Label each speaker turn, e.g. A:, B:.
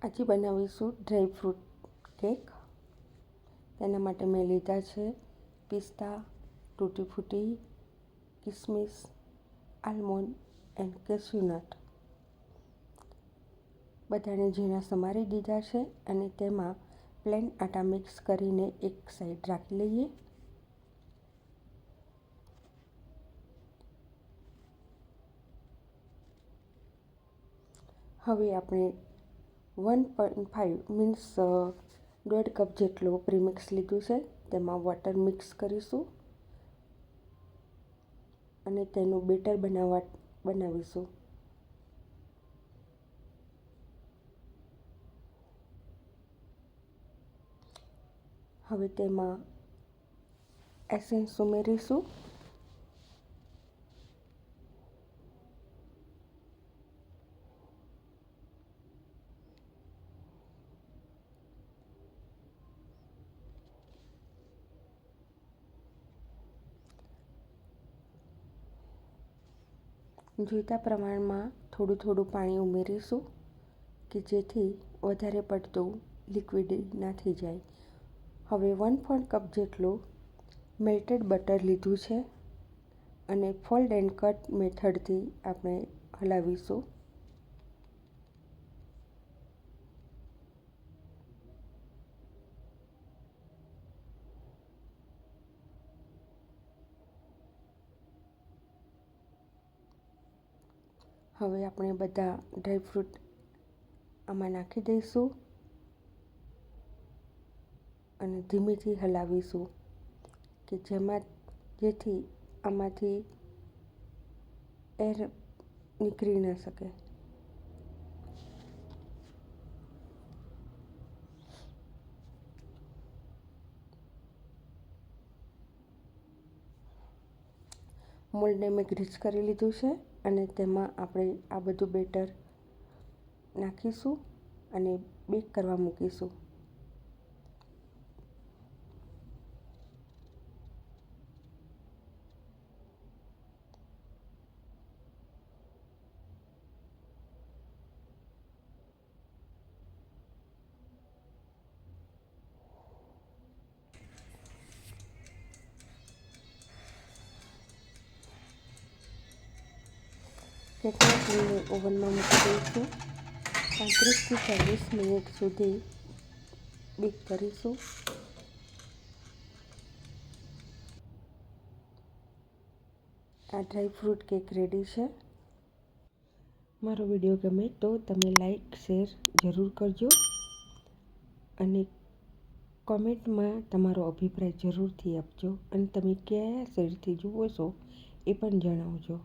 A: આજે બનાવીશું dry fruit cake. તેના માટે મેં લીધા છે પિસ્તા, ટૂટી ફ્રૂટી, કિસમિસ, આલમંડ એન્ડ કેશ્યુનટ. બધાને ઝીણા સમારી દીધા છે અને તેમાં પ્લેન આટા મિક્સ કરીને એક સાઈડ રાખી લઈએ. હવે આપણે 1.5 મીન્સ 1.5 કપ જેટલું પ્રીમિક્સ લીધું છે. તેમાં વોટર મિક્સ કરીશું અને તેનું બેટર બનાવીશું. હવે તેમાં એસેન્સ ઉમેરીશું. જોઈતા પ્રમાણમાં થોડું પાણી ઉમેરીશું કે જેથી વધારે પડતું લિક્વિડ ના થઈ જાય. હવે 1/4 કપ જેટલું મેલ્ટેડ બટર લીધું છે અને ફોલ્ડ એન્ડ કટ મેથડથી આપણે હલાવીશું. હવે આપણે બધા ડ્રાયફ્રૂટ આમાં નાખી દઈશું અને ધીમેથી હલાવીશું કે જેથી આમાંથી એર નીકળી ન શકે. મોલ્ડને મેં ગ્રીસ કરી લીધું છે અને તેમાં આપણે આ બધું બેટર નાખીશું અને બેક કરવા મૂકીશું. કેકને લઈને ઓવનમાં મૂકી દઈશું. 35 થી 40 મિનિટ સુધી બેક કરીશું. આ ડ્રાય ફ્રૂટ કેક રેડી છે. મારો વિડીયો ગમે તો તમે લાઈક શેર જરૂર કરજો અને કોમેન્ટમાં તમારો અભિપ્રાય જરૂરથી આપજો અને તમે કયા શહેરથી જુઓ છો એ પણ જણાવજો.